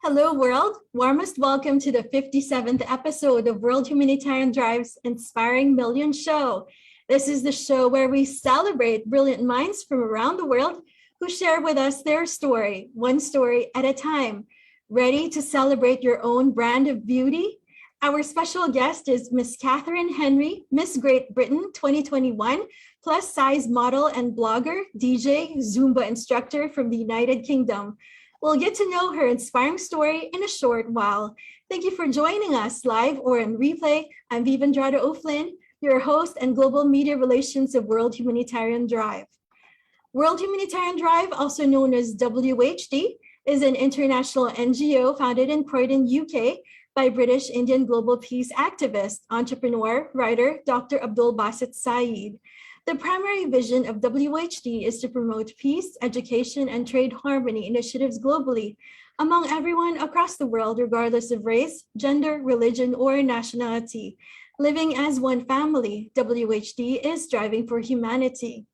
Hello, world. Warmest welcome to the 57th episode of World Humanitarian Drive's Inspiring Millions Show. This is the show where we celebrate brilliant minds from around the world who share with us their story, one story at a time. Ready to celebrate your own brand of beauty? Our special guest is Miss Katherine Henry, Miss Great Britain 2021, plus size model and blogger, DJ, Zumba instructor from the United Kingdom. We'll get to know her inspiring story in a short while. Thank you for joining us live or in replay. I'm Vivandrada O'Flynn, your host and Global Media Relations of World Humanitarian Drive. World Humanitarian Drive, also known as WHD, is an international NGO founded in Croydon, UK by British Indian global peace activist, entrepreneur, writer, Dr. Abdul Basit Saeed. The primary vision of WHD is to promote peace, education, and trade harmony initiatives globally among everyone across the world, regardless of race, gender, religion, or nationality. Living as one family, WHD is striving for humanity.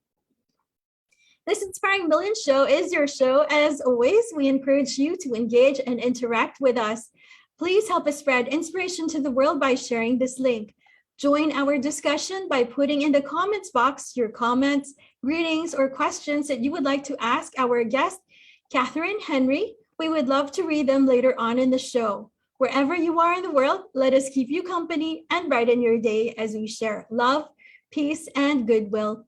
This Inspiring Millions Show is your show. As always, we encourage you to engage and interact with us. Please help us spread inspiration to the world by sharing this link. Join our discussion by putting in the comments box your comments, greetings, or questions that you would like to ask our guest, Katherine Henry. We would love to read them later on in the show. Wherever you are in the world, let us keep you company and brighten your day as we share love, peace, and goodwill.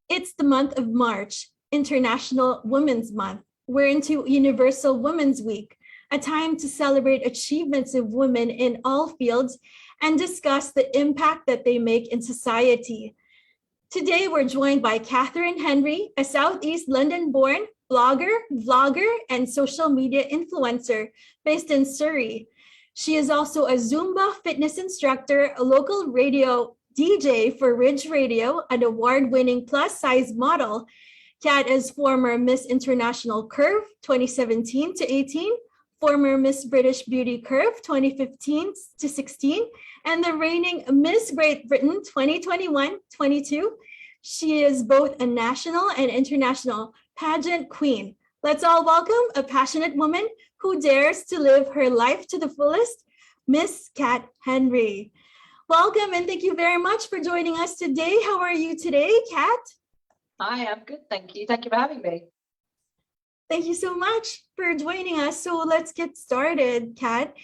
It's the month of March, International Women's Month. We're into Universal Women's Week, a time to celebrate achievements of women in all fields and discuss the impact that they make in society. Today, we're joined by Katherine Henry, a Southeast London-born blogger, vlogger, and social media influencer based in Surrey. She is also a Zumba fitness instructor, a local radio DJ for Ridge Radio, an award-winning plus-size model. Kat is former Miss International Curve 2017 to 18, former Miss British Beauty Curve 2015 to 16, and the reigning Miss Great Britain 2021-22. She is both a national and international pageant queen. Let's all welcome a passionate woman who dares to live her life to the fullest, Miss Kat Henry. Welcome and thank you very much for joining us today. How are you today, Kat? Hi, I'm good, thank you. Thank you for having me. Thank you so much for joining us. So let's get started, Kat.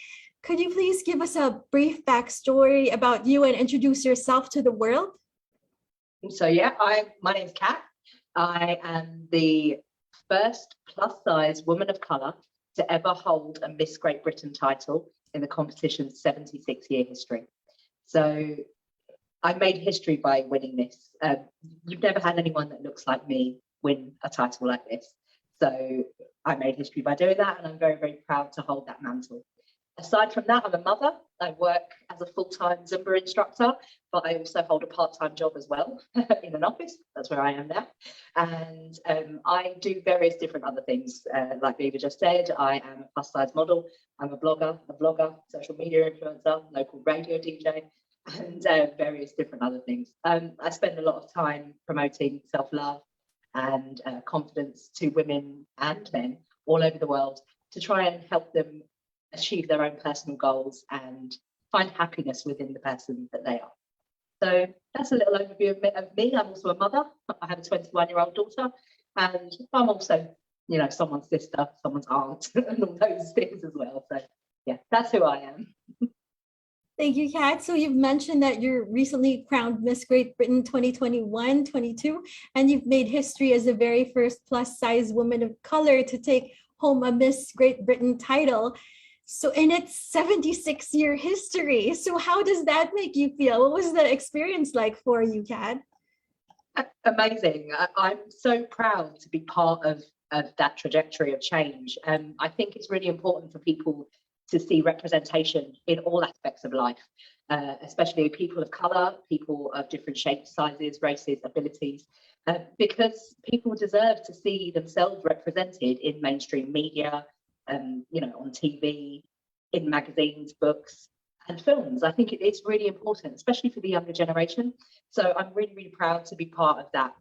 Could you please give us a brief backstory about you and introduce yourself to the world? So my name's Kat. I am the first plus-size woman of colour to ever hold a Miss Great Britain title in the competition's 76-year history. So I made history by winning this. You've never had anyone that looks like me win a title like this. So I made history by doing that, and I'm very, very proud to hold that mantle. Aside from that, I'm a mother. I work as a full-time Zumba instructor, but I also hold a part-time job as well in an office. That's where I am now. And I do various different other things. Like Viva just said, I am a plus-size model. I'm a blogger, social media influencer, local radio DJ, and various different other things. I spend a lot of time promoting self-love and confidence to women and men all over the world to try and help them achieve their own personal goals and find happiness within the person that they are. So that's a little overview of me. I'm also a mother. I have a 21-year-old daughter, and I'm also, someone's sister, someone's aunt, and all those things as well. So yeah, that's who I am. Thank you, Kat. So you've mentioned that you're recently crowned Miss Great Britain 2021-22, and you've made history as the very first plus-size woman of color to take home a Miss Great Britain title. So in its 76-year history, so how does that make you feel? What was the experience like for you, Kat? Amazing. I'm so proud to be part of that trajectory of change. I think it's really important for people to see representation in all aspects of life, especially people of colour, people of different shapes, sizes, races, abilities, because people deserve to see themselves represented in mainstream media, on TV, in magazines, books, and films. I think it's really important, especially for the younger generation. So I'm really, really proud to be part of that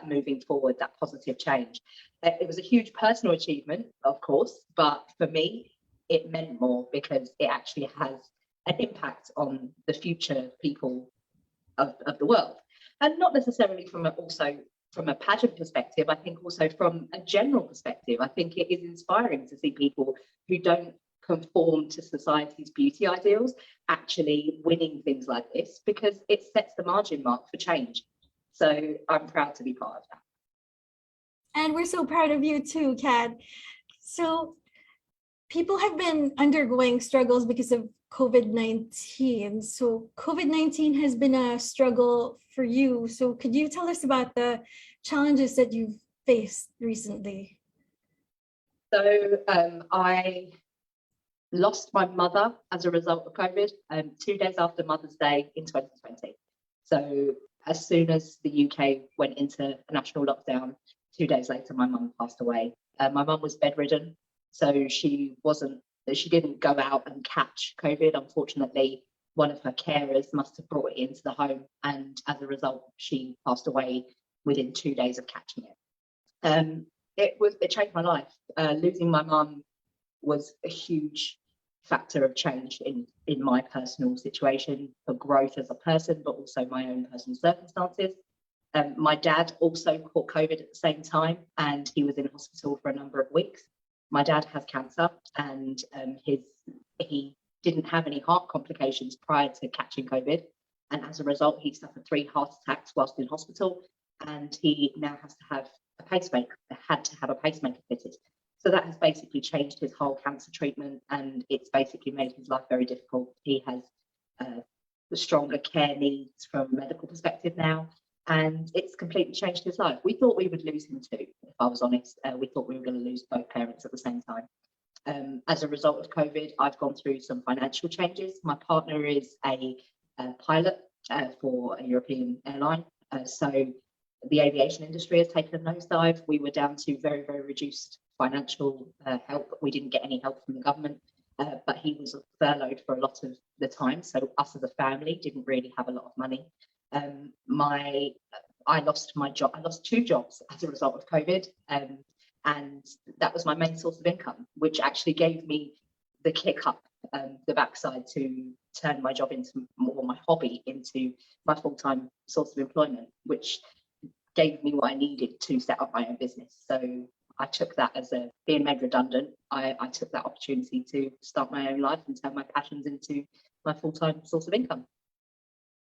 moving forward, that positive change. It was a huge personal achievement, of course, but for me, it meant more because it actually has an impact on the future people of the world. And not necessarily from a pageant perspective, I think also from a general perspective. I think it is inspiring to see people who don't conform to society's beauty ideals actually winning things like this, because it sets the margin mark for change. So I'm proud to be part of that. And we're so proud of you too, Kat. So people have been undergoing struggles because of COVID-19. So COVID-19 has been a struggle for you. So could you tell us about the challenges that you've faced recently? So I lost my mother as a result of COVID 2 days after Mother's Day in 2020. So as soon as the UK went into national lockdown, 2 days later, my mum passed away. My mum was bedridden, so she didn't go out and catch COVID. Unfortunately, one of her carers must have brought it into the home, and as a result, she passed away within 2 days of catching it. It changed my life. Losing my mum was a huge factor of change in my personal situation, for growth as a person, but also my own personal circumstances. My dad also caught COVID at the same time, and he was in hospital for a number of weeks. My dad has cancer, and he didn't have any heart complications prior to catching COVID, and as a result, he suffered 3 heart attacks whilst in hospital, and he now has to have a pacemaker. Had to have a pacemaker fitted. So that has basically changed his whole cancer treatment, and it's basically made his life very difficult. He has stronger care needs from a medical perspective now, and it's completely changed his life. We thought we would lose him too, if I was honest. We thought we were going to lose both parents at the same time. As a result of COVID, I've gone through some financial changes. My partner is a pilot for a European airline. So the aviation industry has taken a nosedive. We were down to very, very reduced financial help. We didn't get any help from the government, but he was furloughed for a lot of the time. So us as a family didn't really have a lot of money. I lost my job. I lost 2 jobs as a result of COVID, and that was my main source of income, which actually gave me the kick up, the backside to turn my job into more my hobby, into my full-time source of employment, which gave me what I needed to set up my own business. So I took that as being made redundant. I took that opportunity to start my own life and turn my passions into my full-time source of income.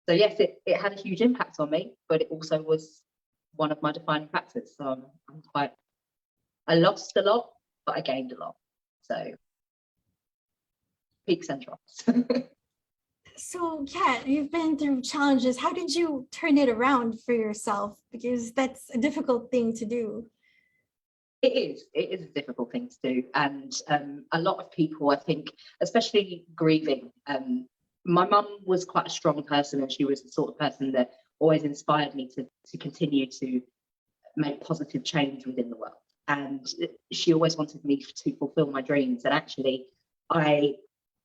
So yes, it had a huge impact on me, but it also was one of my defining factors. So I lost a lot, but I gained a lot. So peaks and troughs. So yeah, you've been through challenges. How did you turn it around for yourself? Because that's a difficult thing to do. It is a difficult thing to do. And a lot of people, I think, especially grieving, my mum was quite a strong person, and she was the sort of person that always inspired me to continue to make positive change within the world. And she always wanted me to fulfill my dreams. And actually, I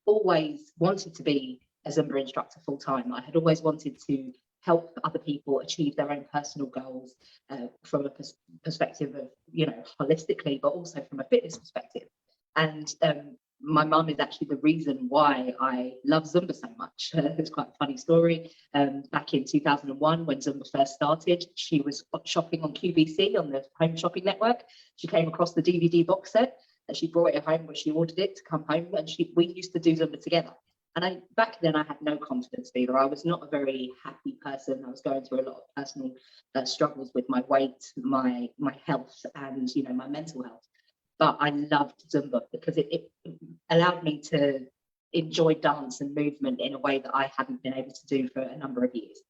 always wanted to be a Zumba instructor full time. I had always wanted to help other people achieve their own personal goals from a perspective of, holistically, but also from a fitness perspective. And my mum is actually the reason why I love Zumba so much. It's quite a funny story. Back in 2001, when Zumba first started, she was shopping on QVC, on the home shopping network. She came across the DVD box set, and she brought it home when she ordered it to come home, and we used to do Zumba together. And back then I had no confidence either. I was not a very happy person. I was going through a lot of personal struggles with my weight, my health, and my mental health. But I loved Zumba because it allowed me to enjoy dance and movement in a way that I hadn't been able to do for a number of years.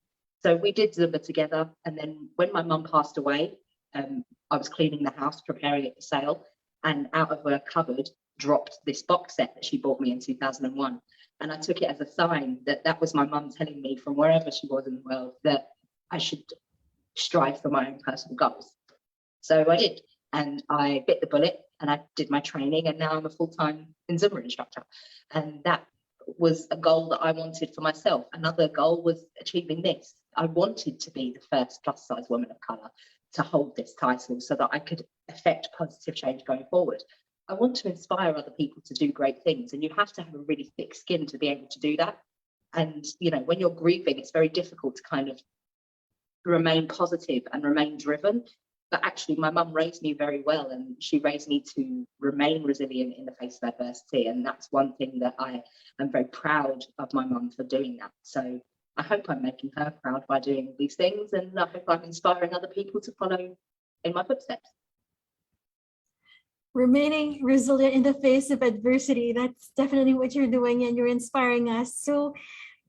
So we did Zumba together. And then when my mum passed away, I was cleaning the house, preparing it for sale, and out of her cupboard dropped this box set that she bought me in 2001. And I took it as a sign that was my mum telling me from wherever she was in the world that I should strive for my own personal goals. So I did, and I bit the bullet, and I did my training, and now I'm a full-time Zumba instructor. And that was a goal that I wanted for myself. Another goal was achieving this. I wanted to be the first plus-size woman of colour to hold this title so that I could affect positive change going forward. I want to inspire other people to do great things, and you have to have a really thick skin to be able to do that. And when you're grieving, it's very difficult to kind of remain positive and remain driven. But actually, my mum raised me very well, and she raised me to remain resilient in the face of adversity. And that's one thing that I am very proud of my mum for doing that. So I hope I'm making her proud by doing these things, and I hope I'm inspiring other people to follow in my footsteps. Remaining resilient in the face of adversity, that's definitely what you're doing, and you're inspiring us. So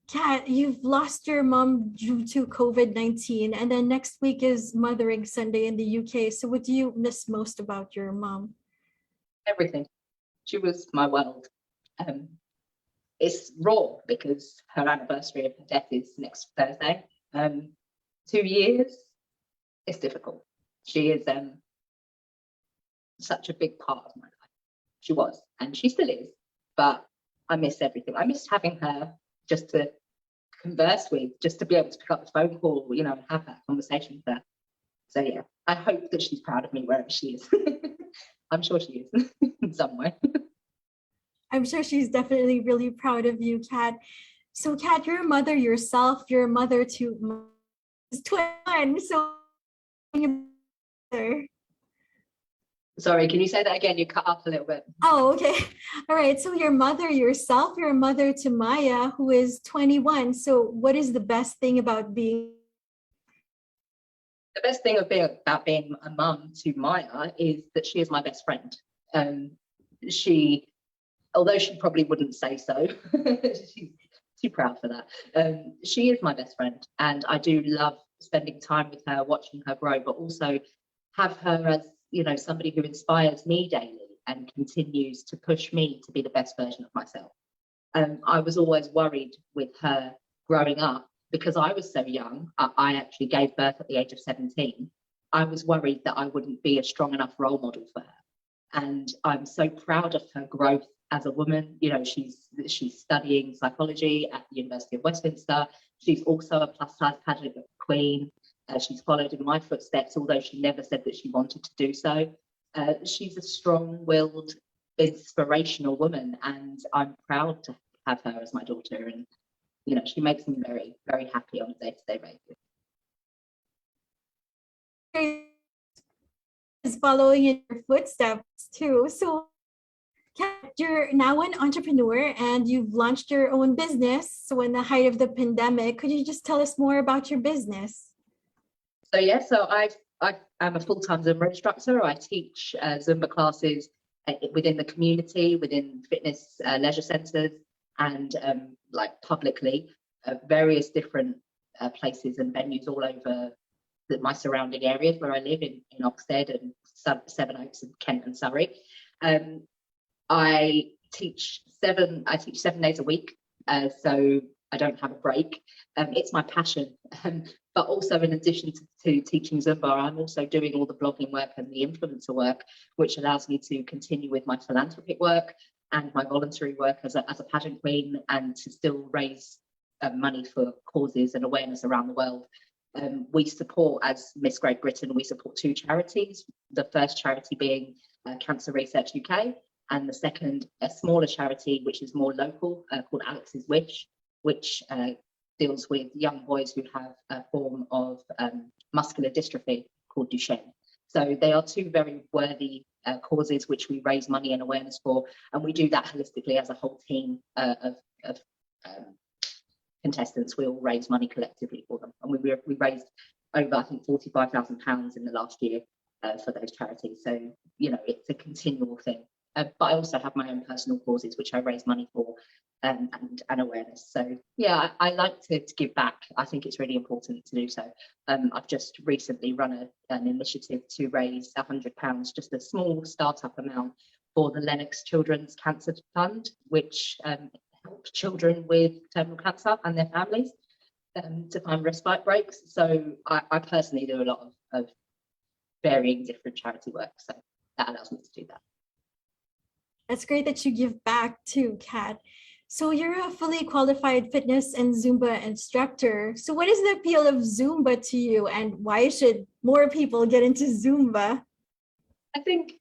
Kat, you've lost your mom due to COVID-19, and then next week is Mothering Sunday in the UK. So what do you miss most about your mom? Everything. She was my world. It's raw because her anniversary of her death is next Thursday. 2 years, it's difficult. She is such a big part of my life. She was, and she still is, but I miss everything. I miss having her just to converse with, just to be able to pick up the phone call, and have that conversation with her. So yeah, I hope that she's proud of me wherever she is. I'm sure she is in some way. I'm sure she's definitely really proud of you, Kat. So Kat, you're a mother yourself. You're a mother to 21. So Sorry, can you say that again? You cut up a little bit. Oh, okay. All right. So your mother yourself, you're a mother to Maya, who is 21. So what is the best thing about being? The best thing about being a mum to Maya is that she is my best friend. Although she probably wouldn't say so, she's too proud for that. She is my best friend, and I do love spending time with her, watching her grow, but also have her as somebody who inspires me daily and continues to push me to be the best version of myself. I was always worried with her growing up because I was so young. I actually gave birth at the age of 17. I was worried that I wouldn't be a strong enough role model for her. And I'm so proud of her growth as a woman. She's studying psychology at the University of Westminster. She's also a plus size pageant queen. She's followed in my footsteps, although she never said that she wanted to do so. She's a strong-willed, inspirational woman, and I'm proud to have her as my daughter. And she makes me very, very happy on a day-to-day basis. Is following in your footsteps too. So Kat, you're now an entrepreneur and you've launched your own business. So in the height of the pandemic, could you just tell us more about your business? So I am a full-time Zumba instructor. I teach Zumba classes within the community, within fitness leisure centres, and publicly, various different places and venues all over my surrounding areas where I live in Oxted and Sevenoaks and Kent and Surrey. I teach 7 days a week, so I don't have a break. It's my passion. But also, in addition to teaching Zumba, I'm also doing all the blogging work and the influencer work, which allows me to continue with my philanthropic work and my voluntary work as a pageant queen, and to still raise money for causes and awareness around the world. We support, as Miss Great Britain, we support 2 charities. The first charity being Cancer Research UK, and the second, a smaller charity, which is more local, called Alex's Wish, which deals with young boys who have a form of muscular dystrophy called Duchenne. So they are 2 very worthy causes which we raise money and awareness for, and we do that holistically as a whole team of contestants. We all raise money collectively for them, and we raised over, I think, £45,000 in the last year for those charities. So it's a continual thing. But I also have my own personal causes which I raise money for, and awareness. So yeah, I like to give back. I think it's really important to do so. I've just recently run an initiative to raise £100, just a small startup amount, for the Lennox Children's Cancer Fund, which help children with terminal cancer and their families to find respite breaks. So I personally do a lot of varying different charity work, so that allows me to do that. That's great that you give back too, Kat. So you're a fully qualified fitness and Zumba instructor. So what is the appeal of Zumba to you, and why should more people get into Zumba? I think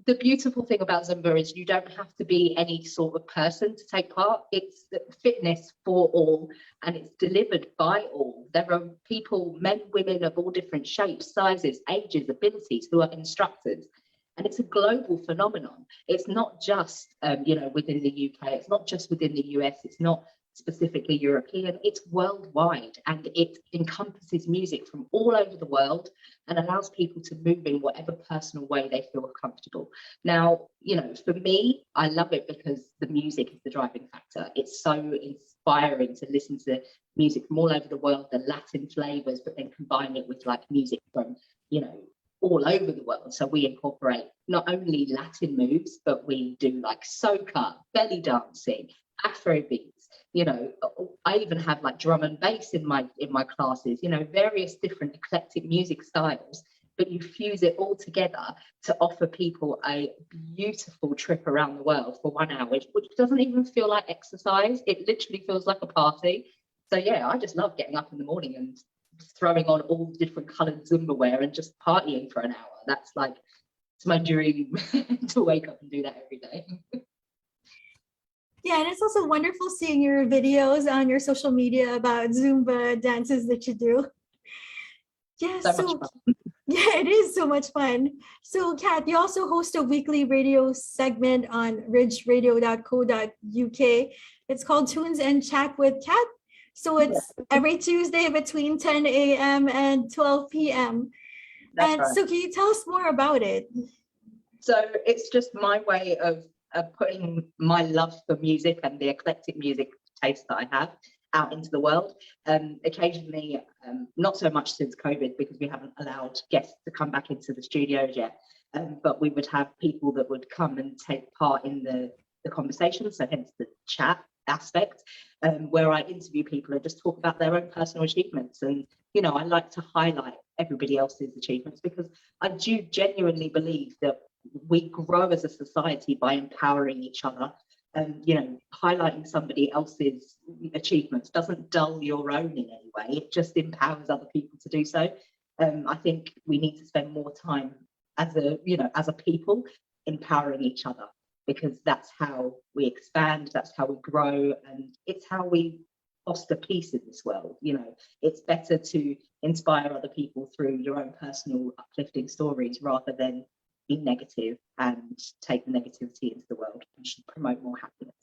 the beautiful thing about Zumba is you don't have to be any sort of person to take part. It's fitness for all, and it's delivered by all. There are people, men, women of all different shapes, sizes, ages, abilities, who are instructors. And it's a global phenomenon. It's not just, within the UK. It's not just within the US. It's not specifically European. It's worldwide, and it encompasses music from all over the world and allows people to move in whatever personal way they feel comfortable. Now, for me, I love it because the music is the driving factor. It's so inspiring to listen to music from all over the world, the Latin flavors, but then combine it with like music from, all over the world. So we incorporate not only Latin moves, but we do like soca, belly dancing, Afro beats. I even have like drum and bass in my classes. Various different eclectic music styles, but you fuse it all together to offer people a beautiful trip around the world for 1 hour, which doesn't even feel like exercise. It literally feels like a party. So yeah, I just love getting up in the morning and throwing on all different coloured Zumba wear and just partying for an hour. That's like, it's my dream to wake up and do that every day. Yeah, and it's also wonderful seeing your videos on your social media about Zumba dances that you do. Yeah, So much fun. Yeah, it is so much fun. So, Kat, you also host a weekly radio segment on ridgeradio.co.uk. It's called Tunes and Chat with Kat. So it's every Tuesday between 10 a.m. and 12 p.m. That's right. So can you tell us more about it? So it's just my way of putting my love for music and the eclectic music taste that I have out into the world. Occasionally, not so much since COVID, because we haven't allowed guests to come back into the studios yet, but we would have people that would come and take part in the conversation, so hence the chat aspect, where I interview people and just talk about their own personal achievements. And I like to highlight everybody else's achievements, because I do genuinely believe that we grow as a society by empowering each other. And highlighting somebody else's achievements doesn't dull your own in any way. It just empowers other people to do so. I think we need to spend more time as a people empowering each other, because that's how we expand, that's how we grow, and it's how we foster peace in this world. It's better to inspire other people through your own personal uplifting stories rather than be negative and take the negativity into the world. We should promote more happiness.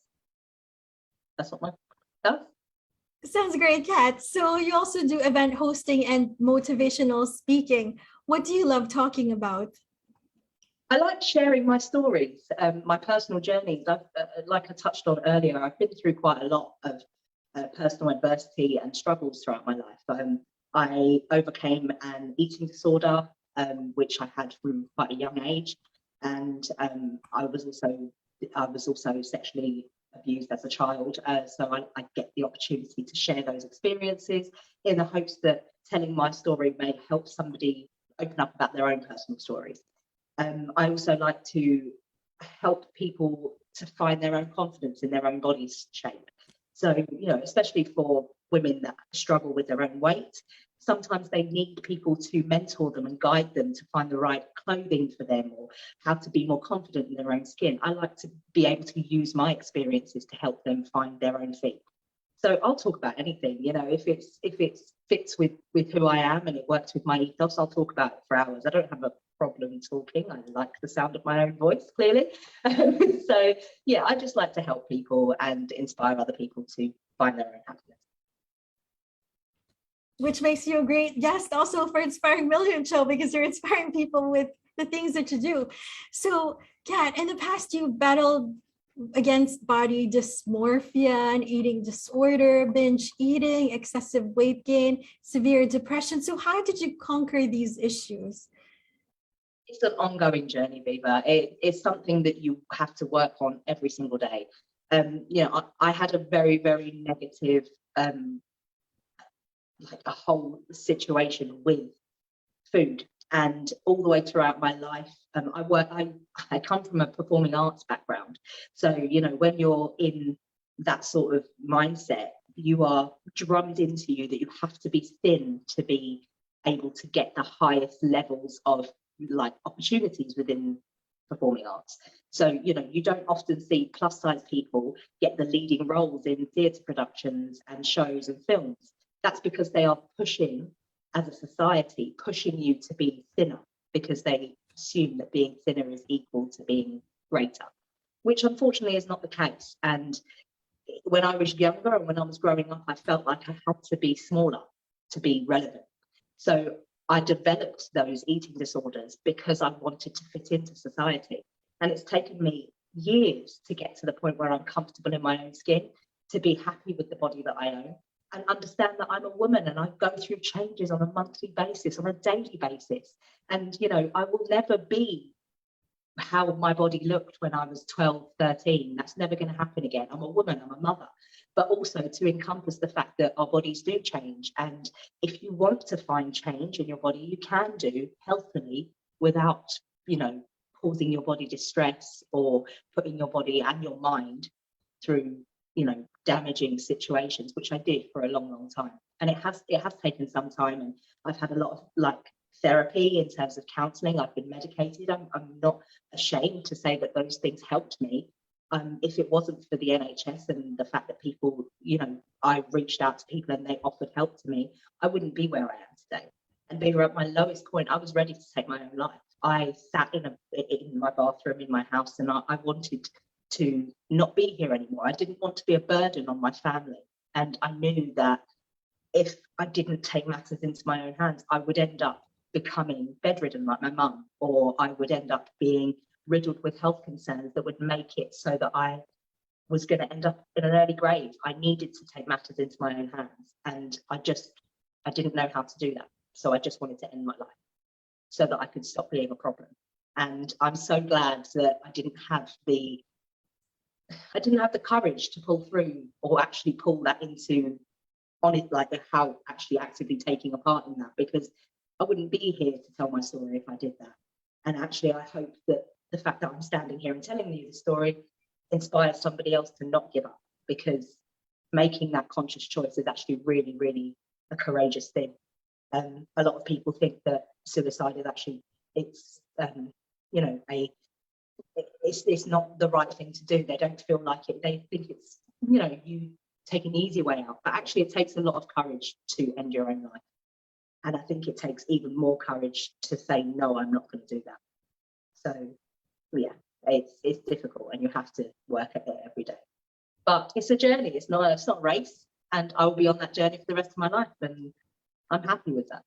That's what my does. Sounds great, Kat. So you also do event hosting and motivational speaking. What do you love talking about? I like sharing my stories, my personal journeys. Like I touched on earlier, I've been through quite a lot of personal adversity and struggles throughout my life. I overcame an eating disorder, which I had from quite a young age, and I was also sexually abused as a child. So I get the opportunity to share those experiences in the hopes that telling my story may help somebody open up about their own personal stories. I also like to help people to find their own confidence in their own body's shape. So, especially for women that struggle with their own weight, sometimes they need people to mentor them and guide them to find the right clothing for them, or how to be more confident in their own skin. I like to be able to use my experiences to help them find their own feet. So I'll talk about anything, if it fits with who I am and it works with my ethos, I'll talk about it for hours. I don't have a problem talking. I like the sound of my own voice, clearly. So yeah, I just like to help people and inspire other people to find their own happiness. Which makes you a great guest also for Inspiring Million Show, because you're inspiring people with the things that you do. So, Kat, in the past, you've battled against body dysmorphia and eating disorder, binge eating, excessive weight gain, severe depression. So how did you conquer these issues? It's an ongoing journey, Viva. It's something that you have to work on every single day. I had a very, very negative, like a whole situation with food. And all the way throughout my life, I come from a performing arts background. So, when you're in that sort of mindset, you are drummed into you that you have to be thin to be able to get the highest levels of like opportunities within performing arts. So, you don't often see plus size people get the leading roles in theatre productions and shows and films. That's because they are pushing, as a society, pushing you to be thinner, because they assume that being thinner is equal to being greater, which unfortunately is not the case. And when I was younger and when I was growing up, I felt like I had to be smaller to be relevant. So I developed those eating disorders because I wanted to fit into society. And it's taken me years to get to the point where I'm comfortable in my own skin, to be happy with the body that I own, and understand that I'm a woman and I go through changes on a monthly basis, on a daily basis. And, I will never be how my body looked when I was 12, 13. That's never going to happen again. I'm a woman, I'm a mother. But also to encompass the fact that our bodies do change. And if you want to find change in your body, you can do healthily without, causing your body distress or putting your body and your mind through, damaging situations, which I did for a long, long time. And it has taken some time, and I've had a lot of therapy in terms of counselling. I've been medicated. I'm not ashamed to say that those things helped me. If it wasn't for the NHS and the fact that people, I reached out to people and they offered help to me, I wouldn't be where I am today. And we were at my lowest point. I was ready to take my own life. I sat in my bathroom in my house, and I wanted to not be here anymore. I didn't want to be a burden on my family. And I knew that if I didn't take matters into my own hands, I would end up becoming bedridden like my mum, or I would end up being riddled with health concerns that would make it so that I was going to end up in an early grave. I needed to take matters into my own hands, and I didn't know how to do that. So I just wanted to end my life so that I could stop being a problem. And I'm so glad that I didn't have the courage to pull through, or actually pull that into on it, how actually actively taking a part in that, because I wouldn't be here to tell my story if I did that. And actually, I hope that the fact that I'm standing here and telling you the story inspires somebody else to not give up, because making that conscious choice is actually really, really a courageous thing. A lot of people think that suicide is actually, it's not the right thing to do. They don't feel like it. They think it's, you take an easy way out. But actually, it takes a lot of courage to end your own life. And I think it takes even more courage to say, no, I'm not going to do that. So, yeah, it's difficult, and you have to work at it every day. But it's a journey. It's not a race. And I'll be on that journey for the rest of my life. And I'm happy with that.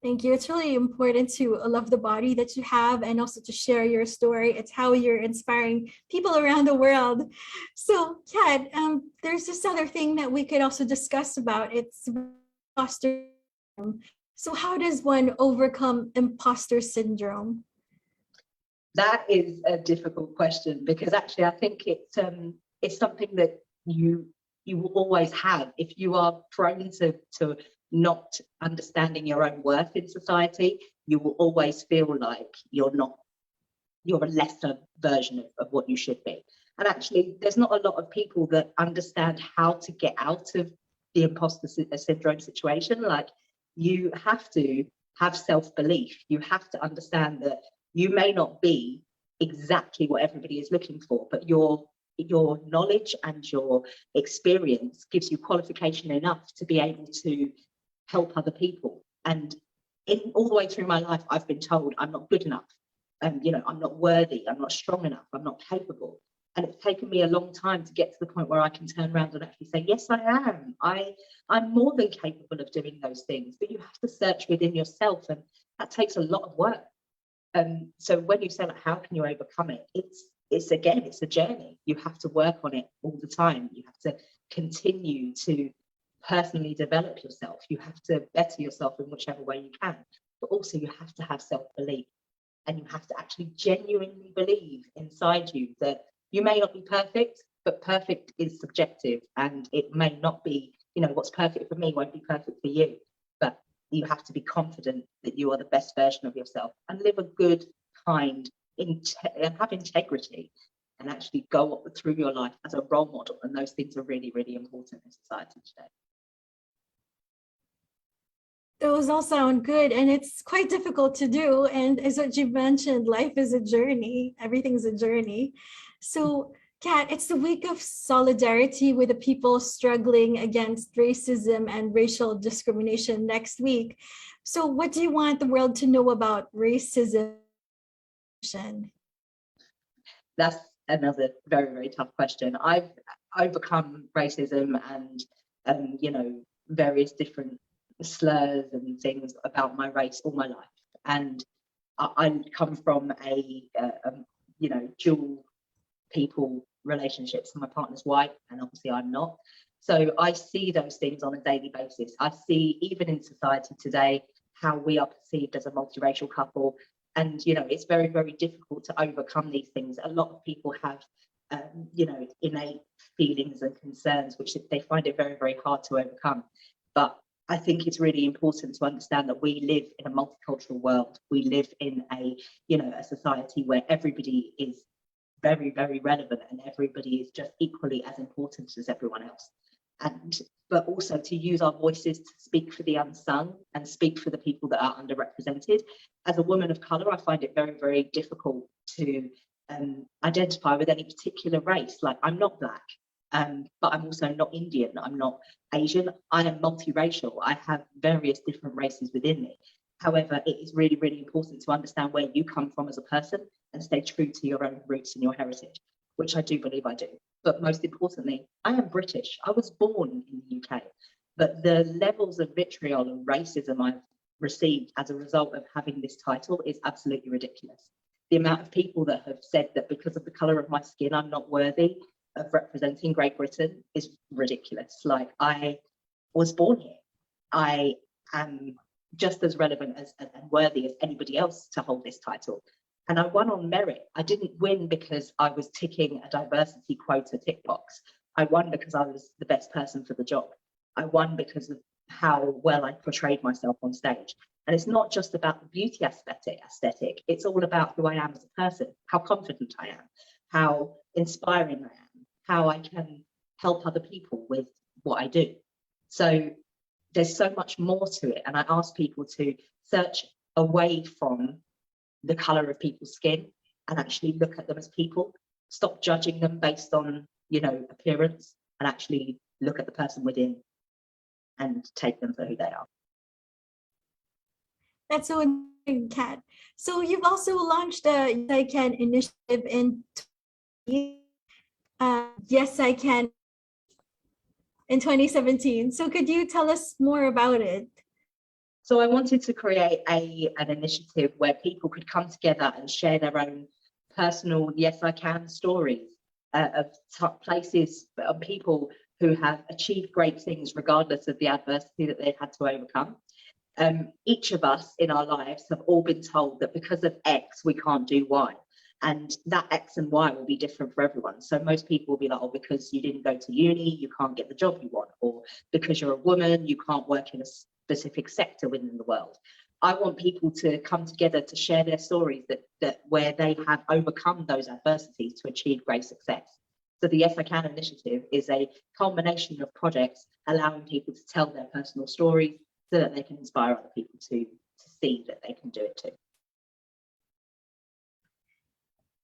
Thank you. It's really important to love the body that you have, and also to share your story. It's how you're inspiring people around the world. So, Kat, there's this other thing that we could also discuss about. It's imposter syndrome. So how does one overcome imposter syndrome? That is a difficult question, because actually I think it's something that you will always have if you are prone to not understanding your own worth in society. You will always feel like you're a lesser version of what you should be. And actually, there's not a lot of people that understand how to get out of the imposter syndrome situation. Like, you have to have self-belief. You have to understand that you may not be exactly what everybody is looking for, but your knowledge and your experience gives you qualification enough to be able to help other people. And all the way through my life, I've been told I'm not good enough. I'm not worthy. I'm not strong enough. I'm not capable. And it's taken me a long time to get to the point where I can turn around and actually say, yes, I am. I'm more than capable of doing those things. But you have to search within yourself, and that takes a lot of work. So when you say, how can you overcome it? It's a journey. You have to work on it all the time. You have to continue to personally develop yourself. You have to better yourself in whichever way you can. But also, you have to have self-belief, and you have to actually genuinely believe inside you that you may not be perfect, but perfect is subjective, and it may not be, what's perfect for me won't be perfect for you. But you have to be confident that you are the best version of yourself, and live a good, kind, and have integrity, and actually go through your life as a role model. And those things are really, really important in society today. Those all sound good, and it's quite difficult to do. And as what you mentioned, life is a journey. Everything's a journey. So, Kat, it's the week of solidarity with the people struggling against racism and racial discrimination next week. So, what do you want the world to know about racism? That's another very, very tough question. I've overcome racism and various different slurs and things about my race all my life. And I come from a dual people relationships. So my partner's white and obviously I'm not. So I see those things on a daily basis. I see even in society today how we are perceived as a multiracial couple. And, it's very, very difficult to overcome these things. A lot of people have, innate feelings and concerns, which they find it very, very hard to overcome. But I think it's really important to understand that we live in a multicultural world. We live in a society where everybody is very, very relevant and everybody is just equally as important as everyone else. But also to use our voices to speak for the unsung and speak for the people that are underrepresented. As a woman of colour, I find it very, very difficult to identify with any particular race. Like, I'm not black, but I'm also not Indian, I'm not Asian, I am multiracial. I have various different races within me. However, it is really, really important to understand where you come from as a person and stay true to your own roots and your heritage, which I do believe I do. But most importantly, I am British. I was born in the UK, but the levels of vitriol and racism I've received as a result of having this title is absolutely ridiculous. The amount of people that have said that because of the colour of my skin, I'm not worthy of representing Great Britain is ridiculous. Like, I was born here. I am just as relevant and worthy as anybody else to hold this title. And I won on merit. I didn't win because I was ticking a diversity quota tick box. I won because I was the best person for the job. I won because of how well I portrayed myself on stage. And it's not just about the beauty aesthetic. It's all about who I am as a person, how confident I am, how inspiring I am, how I can help other people with what I do. So there's so much more to it. And I ask people to search away from the colour of people's skin and actually look at them as people. Stop judging them based on, appearance, and actually look at the person within and take them for who they are. That's so interesting, Kat. So you've also launched a Yes I Can initiative in Yes I Can in 2017. So could you tell us more about it? So I wanted to create an initiative where people could come together and share their own personal Yes I Can stories of places of people who have achieved great things regardless of the adversity that they've had to overcome. Each of us in our lives have all been told that because of X, we can't do Y. And that X and Y will be different for everyone. So most people will be like, oh, because you didn't go to uni, you can't get the job you want. Or because you're a woman, you can't work in a specific sector within the world. I want people to come together to share their stories that where they have overcome those adversities to achieve great success. So the Yes I Can initiative is a culmination of projects allowing people to tell their personal stories so that they can inspire other people to see that they can do it too.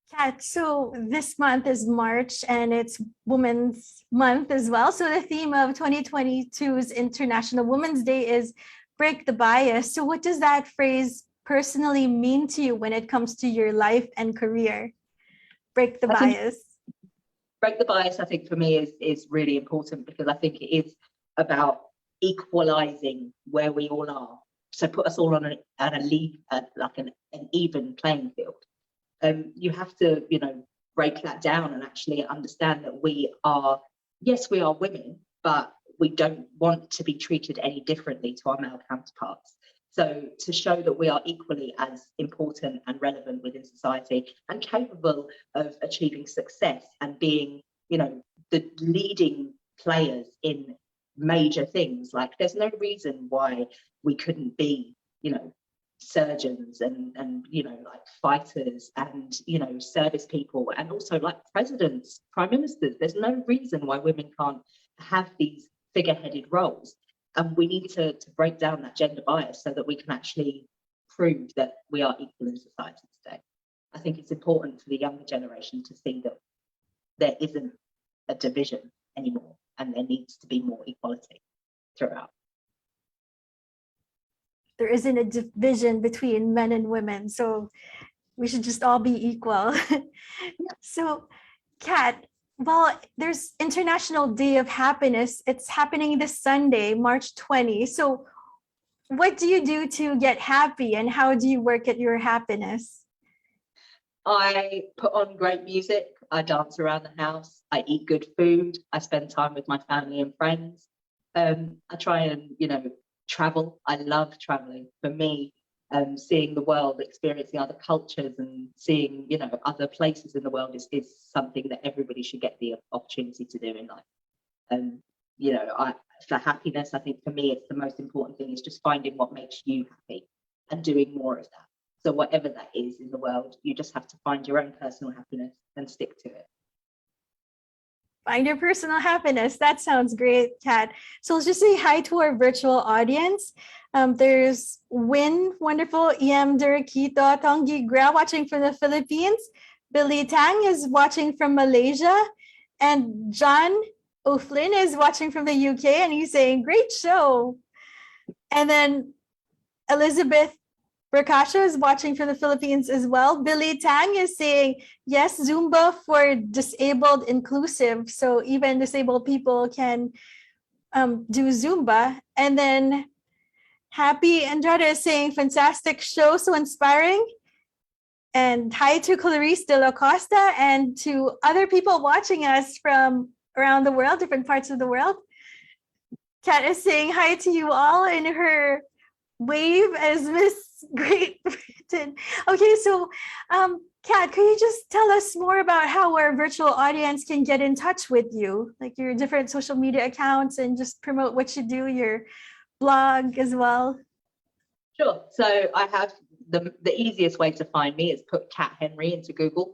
Kat, so this month is March and it's Women's Month as well. So the theme of 2022's International Women's Day is Break the Bias. So what does that phrase personally mean to you when it comes to your life and career? Break the bias. Break the bias, I think, for me is really important because I think it is about equalizing where we all are. So put us all on an even playing field. You have to, break that down and actually understand that we are women, but we don't want to be treated any differently to our male counterparts. So to show that we are equally as important and relevant within society and capable of achieving success and being, the leading players in major things. Like, there's no reason why we couldn't be, surgeons and like fighters and service people and also like presidents, prime ministers. There's no reason why women can't have these figure-headed roles. And we need to break down that gender bias so that we can actually prove that we are equal in society today. I think it's important for the younger generation to see that there isn't a division anymore, and there needs to be more equality throughout. There isn't a division between men and women, so we should just all be equal. So, Kat, well, there's International Day of Happiness. It's happening this Sunday, March 20. So what do you do to get happy, and how do you work at your happiness? I put on great music, I dance around the house, I eat good food, I spend time with my family and friends. I try and, travel. I love traveling. For me, seeing the world, experiencing other cultures and seeing, other places in the world is something that everybody should get the opportunity to do in life. For happiness, I think for me, it's the most important thing is just finding what makes you happy and doing more of that. So whatever that is in the world, you just have to find your own personal happiness and stick to it. Find your personal happiness. That sounds great, Kat. So let's just say hi to our virtual audience. There's Win, wonderful, EM Durakito, Tonggi Gra watching from the Philippines. Billy Tang is watching from Malaysia. And John O'Flynn is watching from the UK, and he's saying, great show. And then Elizabeth Berkasha is watching from the Philippines as well. Billy Tang is saying, yes, Zumba for disabled inclusive. So even disabled people can do Zumba. And then Happy Andrade is saying, fantastic show, so inspiring. And hi to Clarice de la Costa and to other people watching us from around the world, different parts of the world. Kat is saying hi to you all in her wave as Miss Great Britain. Okay, so Kat, could you just tell us more about how our virtual audience can get in touch with you, like your different social media accounts, and just promote what you do, your blog as well? Sure. So I have the easiest way to find me is put Kat Henry into Google.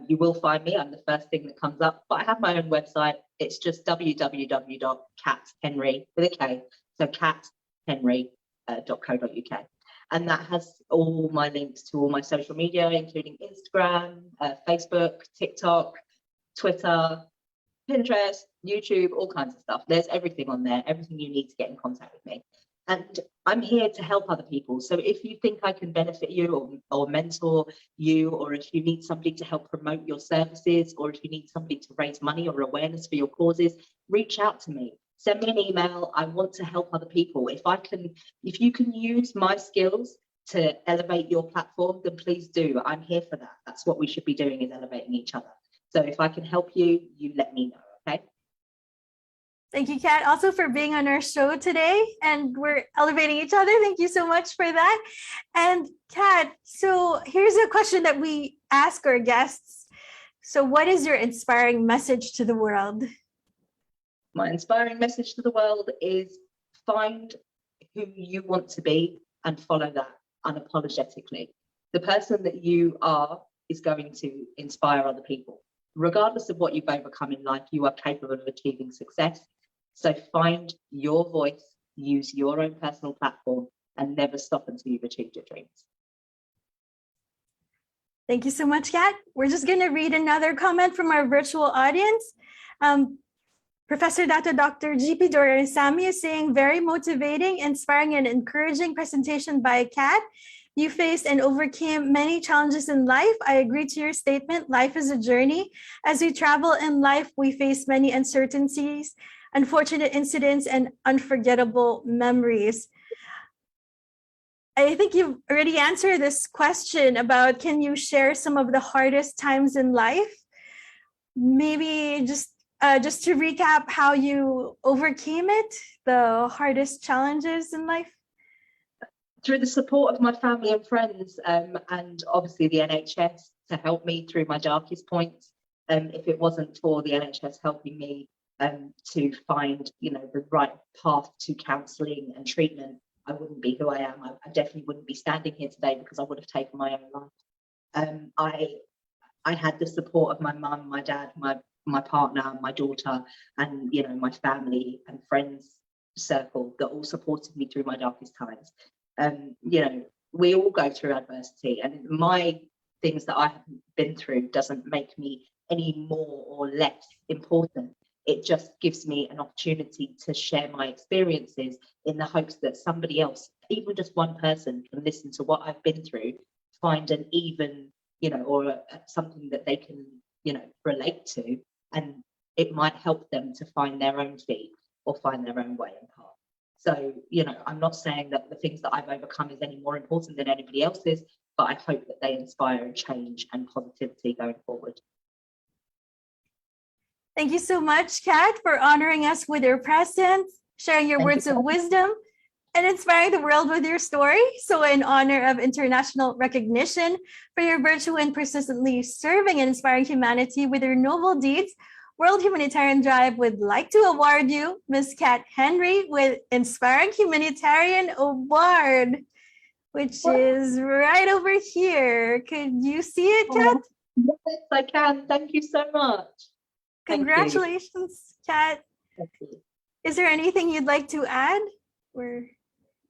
You will find me. I'm the first thing that comes up. But I have my own website. It's just www.kathenry with a K. So kathenry.co.uk. And that has all my links to all my social media, including Instagram, Facebook, TikTok, Twitter, Pinterest, YouTube, all kinds of stuff. There's everything on there, everything you need to get in contact with me. And I'm here to help other people. So if you think I can benefit you or mentor you, or if you need somebody to help promote your services, or if you need somebody to raise money or awareness for your causes, reach out to me. Send me an email. I want to help other people. If you can use my skills to elevate your platform, then please do. I'm here for that. That's what we should be doing, is elevating each other. So if I can help you, you let me know, okay? Thank you, Kat, also for being on our show today, and we're elevating each other. Thank you so much for that. And Kat, so here's a question that we ask our guests. So what is your inspiring message to the world? My inspiring message to the world is find who you want to be and follow that unapologetically. The person that you are is going to inspire other people. Regardless of what you've overcome in life, you are capable of achieving success. So find your voice, use your own personal platform, and never stop until you've achieved your dreams. Thank you so much, Kat. We're just going to read another comment from our virtual audience. Professor Dr. GP Doraisami is saying, very motivating, inspiring, and encouraging presentation by Kat. You faced and overcame many challenges in life. I agree to your statement. Life is a journey. As we travel in life, we face many uncertainties, unfortunate incidents, and unforgettable memories. I think you've already answered this question about, can you share some of the hardest times in life? Maybe just to recap how you overcame it, the hardest challenges in life. Through the support of my family and friends, and obviously the NHS to help me through my darkest points. If it wasn't for the NHS helping me to find, the right path to counselling and treatment, I wouldn't be who I am. I definitely wouldn't be standing here today, because I would have taken my own life. I had the support of my mum, my dad, my partner, my daughter, and my family and friends circle that all supported me through my darkest times. You know, we all go through adversity, and my things that I haven't been through doesn't make me any more or less important. It just gives me an opportunity to share my experiences in the hopes that somebody else, even just one person, can listen to what I've been through, find an even, you know, or something that they can, you know, relate to, and it might help them to find their own feet or find their own way and path. So, you know, I'm not saying that the things that I've overcome is any more important than anybody else's, but I hope that they inspire change and positivity going forward. Thank you so much, Kat, for honoring us with your presence, sharing your words of wisdom, and inspiring the world with your story. So in honor of international recognition for your virtue and persistently serving and inspiring humanity with your noble deeds, World Humanitarian Drive would like to award you, Ms. Kat Henry, with Inspiring Humanitarian Award, which is right over here. Could you see it, Kat? Yes, I can. Thank you so much. Congratulations, Kat. Thank you. Is there anything you'd like to add?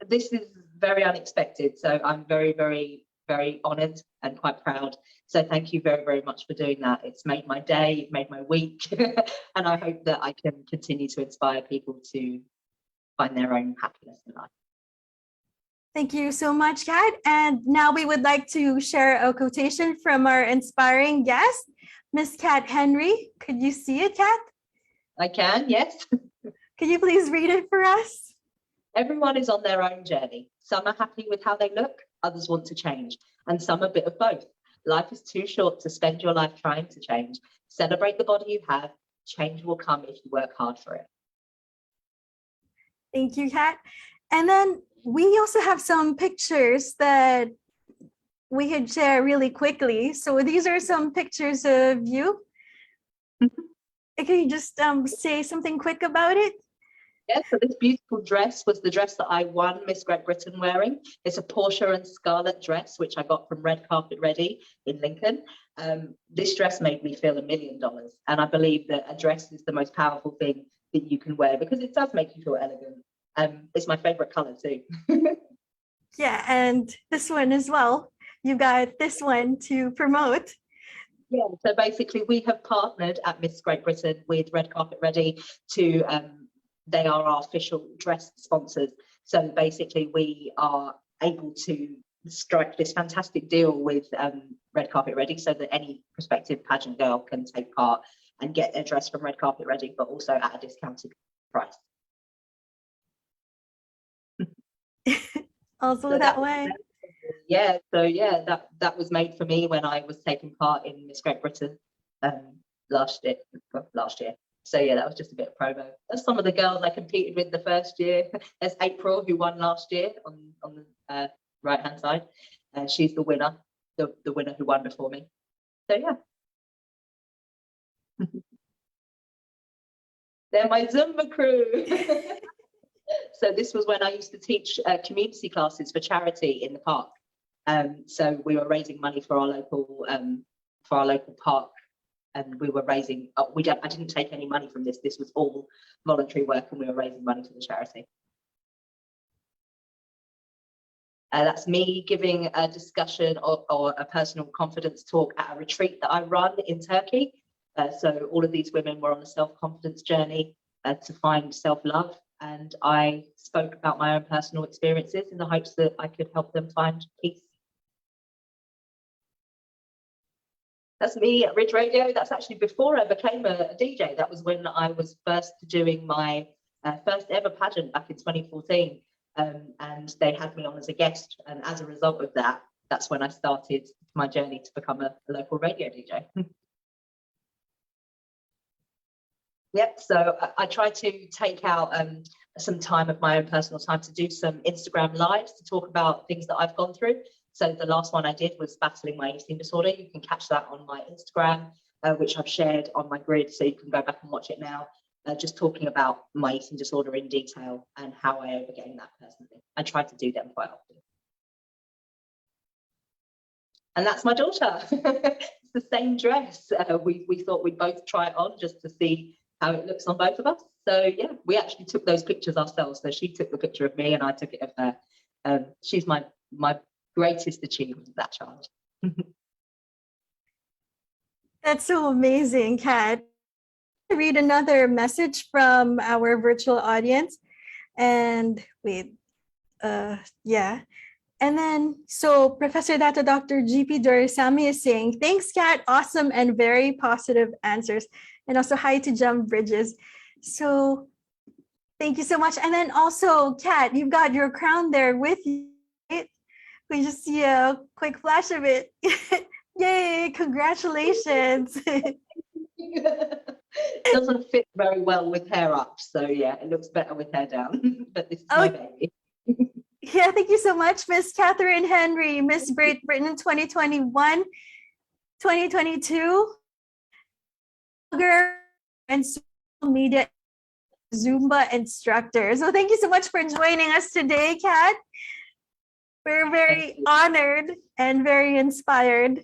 This is very unexpected, so I'm very, very, very honoured and quite proud. So thank you very, very much for doing that. It's made my day, it's made my week, and I hope that I can continue to inspire people to find their own happiness in life. Thank you so much, Kat. And now we would like to share a quotation from our inspiring guest, Miss Kat Henry. Could you see it, Kat? I can, yes. Could you please read it for us? Everyone is on their own journey. Some are happy with how they look, others want to change, and some a bit of both. Life is too short to spend your life trying to change. Celebrate the body you have. Change will come if you work hard for it. Thank you, Kat. And then we also have some pictures that we could share really quickly. So these are some pictures of you. Can you just say something quick about it? Yes, so this beautiful dress was the dress that I won Miss Great Britain wearing. It's a Portia and Scarlet dress, which I got from Red Carpet Ready in Lincoln. This dress made me feel $1 million. And I believe that a dress is the most powerful thing that you can wear because it does make you feel elegant. It's my favorite color too. Yeah, and this one as well. You got this one to promote. Yeah, so basically we have partnered at Miss Great Britain with Red Carpet Ready to, they are our official dress sponsors. So basically we are able to strike this fantastic deal with Red Carpet Ready so that any prospective pageant girl can take part and get their dress from Red Carpet Ready, but also at a discounted price. Also So that way. Yeah, so yeah, that was made for me when I was taking part in Miss Great Britain last year. So yeah, that was just a bit of promo. That's some of the girls I competed with the first year. There's April, who won last year on the right hand side. She's the winner, the winner who won before me. So yeah. They're my Zumba crew. So this was when I used to teach community classes for charity in the park. So we were raising money for our local park, and we were raising. I didn't take any money from this. This was all voluntary work, and we were raising money for the charity. That's me giving a discussion or a personal confidence talk at a retreat that I run in Turkey. So all of these women were on a self-confidence journey to find self-love. And I spoke about my own personal experiences in the hopes that I could help them find peace. That's me at Ridge Radio. That's actually before I became a DJ. That was when I was first doing my first ever pageant back in 2014. And they had me on as a guest. And as a result of that, that's when I started my journey to become a local radio DJ. Yep, so I try to take out some time of my own personal time to do some Instagram lives to talk about things that I've gone through. So the last one I did was battling my eating disorder. You can catch that on my Instagram, which I've shared on my grid, so you can go back and watch it now. Just talking about my eating disorder in detail and how I overcame that personally. I try to do them quite often. And that's my daughter. It's the same dress. We thought we'd both try it on just to see how it looks on both of us. So yeah, we actually took those pictures ourselves. So she took the picture of me and I took it of her. She's my greatest achievement, that child. That's so amazing, Kat. Read another message from our virtual audience. And wait, yeah. And then, so Professor Data Dr. GP Dorisami is saying, thanks, Kat. Awesome and very positive answers. And also hi to Jump Bridges. So thank you so much. And then also, Kat, you've got your crown there with you. Right? We just see a quick flash of it. Yay, congratulations. It doesn't fit very well with hair up. So yeah, it looks better with hair down. But this is my baby. Yeah, thank you so much, Miss Katherine Henry, Miss Great Britain 2021, 2022, and social media Zumba instructor. So thank you so much for joining us today, Kat. We're very honored and very inspired.